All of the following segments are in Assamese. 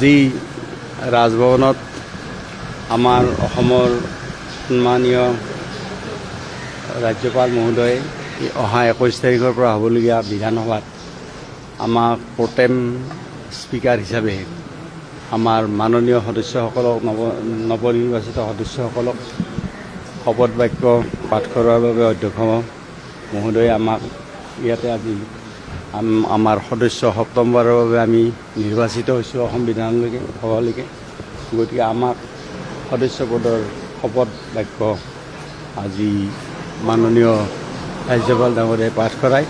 আজি ৰাজভৱনত আমাৰ অসমৰ সন্মানীয় ৰাজ্যপাল মহোদয়ে অহা 21 তাৰিখৰ পৰা হ'বলগীয়া বিধানসভাত আমাক প্ৰটেম স্পীকাৰ হিচাপে আমাৰ মাননীয় সদস্যসকলক নৱনিৰ্বাচিত সদস্যসকলক শপত বাক্য পাঠ কৰাৰ বাবে অধ্যক্ষ মহোদয়ে আমাক ইয়াতে আজি আমাৰ সদস্য সপ্তমবাৰৰ বাবে আমি নিৰ্বাচিত হৈছোঁ অসম বিধানলৈকে সভালৈকে। গতিকে আমাক সদস্য পদৰ শপত বাক্য আজি মাননীয় ৰাজ্যপাল ডাঙৰীয়াই পাঠ কৰায়।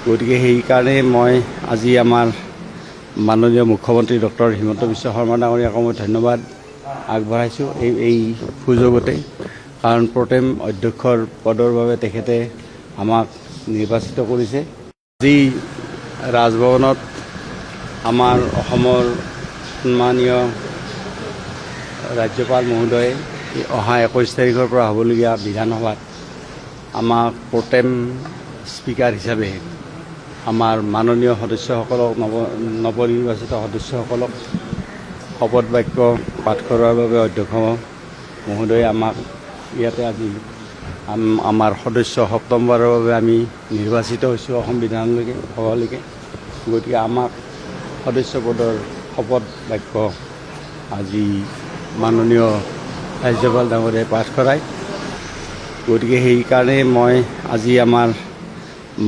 গতিকে সেইকাৰণে মই আজি আমাৰ মাননীয় মুখ্যমন্ত্ৰী ডক্টৰ হিমন্ত বিশ্ব শৰ্মা ডাঙৰীয়াক মই ধন্যবাদ আগবঢ়াইছোঁ এই সুযোগতে, কাৰণ প্ৰটেম অধ্যক্ষৰ পদৰ বাবে তেখেতে আমাক নিৰ্বাচিত কৰিছে। আজি ৰাজভৱনত আমাৰ অসমৰ সন্মানীয় ৰাজ্যপাল মহোদয়ে অহা 21 তাৰিখৰ পৰা হ'বলগীয়া বিধানসভাত আমাক প্ৰটেম স্পীকাৰ হিচাপে আমাৰ মাননীয় সদস্যসকলক নৱনিৰ্বাচিত সদস্যসকলক শপত বাক্য পাঠ কৰাৰ বাবে অধ্যক্ষ মহোদয়ে আমাক ইয়াতে আজি আমাৰ সদস্য সপ্তমবাৰৰ বাবে আমি নিৰ্বাচিত হৈছোঁ অসম বিধানলৈকে সভালৈকে। গতিকে আমাক সদস্য পদৰ শপত বাক্য আজি মাননীয় ৰাজ্যপাল ডাঙৰীয়াই পাঠ কৰায়। গতিকে সেইকাৰণে মই আজি আমাৰ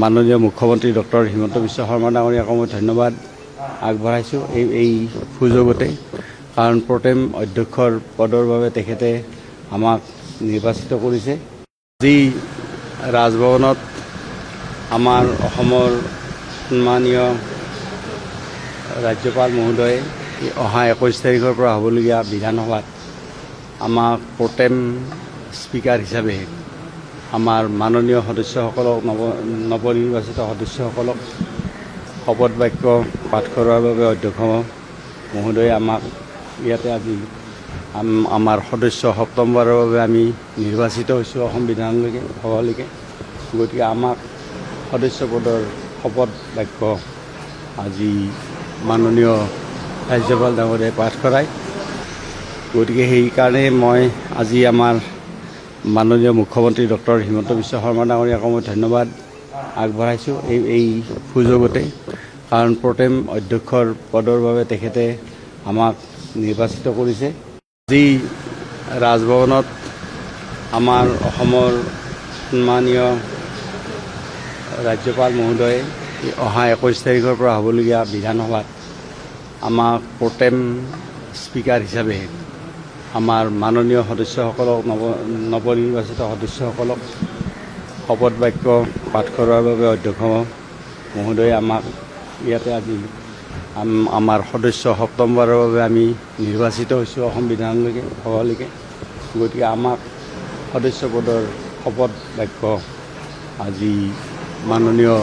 মাননীয় মুখ্যমন্ত্ৰী ডক্টৰ হিমন্ত বিশ্ব শৰ্মা ডাঙৰীয়াক মই ধন্যবাদ আগবঢ়াইছোঁ এই সুযোগতে, কাৰণ প্ৰটেম অধ্যক্ষৰ পদৰ বাবে তেখেতে আমাক নিৰ্বাচিত কৰিছে। আজি ৰাজভৱনত আমাৰ অসমৰ সন্মানীয় ৰাজ্যপাল মহোদয়ে অহা 21 তাৰিখৰ পৰা হ'বলগীয়া বিধানসভাত আমাক প্ৰটেম স্পীকাৰ হিচাপে আমাৰ মাননীয় সদস্যসকলক নৱনিৰ্বাচিত সদস্যসকলক শপত বাক্য পাঠ কৰাৰ বাবে অধ্যক্ষ মহোদয়ে আমাক ইয়াতে আজি আমাৰ সদস্য সপ্তমবাৰৰ বাবে আমি নিৰ্বাচিত হৈছোঁ অসম বিধানলৈকে সভালৈকে। গতিকে আমাক সদস্য পদৰ শপত বাক্য আজি মাননীয় ৰাজ্যপাল ডাঙৰীয়াই পাঠ কৰায়। গতিকে সেইকাৰণে মই আজি আমাৰ মাননীয় মুখ্যমন্ত্ৰী ডক্টৰ হিমন্ত বিশ্ব শৰ্মা ডাঙৰীয়াক মই ধন্যবাদ আগবঢ়াইছোঁ এই সুযোগতে, কাৰণ প্ৰটেম অধ্যক্ষৰ পদৰ বাবে তেখেতে আমাক নিৰ্বাচিত কৰিছে। আজি ৰাজভৱনত আমাৰ অসমৰ সন্মানীয় ৰাজ্যপাল মহোদয়ে অহা 21 তাৰিখৰ পৰা হ'বলগীয়া বিধানসভাত আমাক প্ৰটেম স্পীকাৰ হিচাপে আমাৰ মাননীয় সদস্যসকলক নৱনিৰ্বাচিত সদস্যসকলক শপত বাক্য পাঠ কৰাৰ বাবে অধ্যক্ষ মহোদয়ে আমাক ইয়াতে আজি আমাৰ সদস্য সপ্তমবাৰৰ বাবে আমি নিৰ্বাচিত হৈছোঁ অসম বিধানলৈকে সভালৈকে। গতিকে আমাক সদস্য পদৰ শপত বাক্য আজি মাননীয়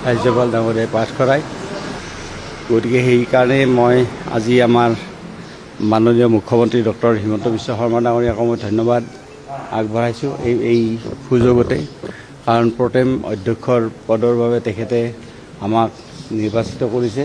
ৰাজ্যপাল ডাঙৰীয়াই পাঠ কৰায়। গতিকে সেইকাৰণে মই আজি আমাৰ মাননীয় মুখ্যমন্ত্ৰী ডক্টৰ হিমন্ত বিশ্ব শৰ্মা ডাঙৰীয়াক মই ধন্যবাদ আগবঢ়াইছোঁ এই সুযোগতে, কাৰণ প্ৰটেম অধ্যক্ষৰ পদৰ বাবে তেখেতে আমাক নিৰ্বাচিত কৰিছে।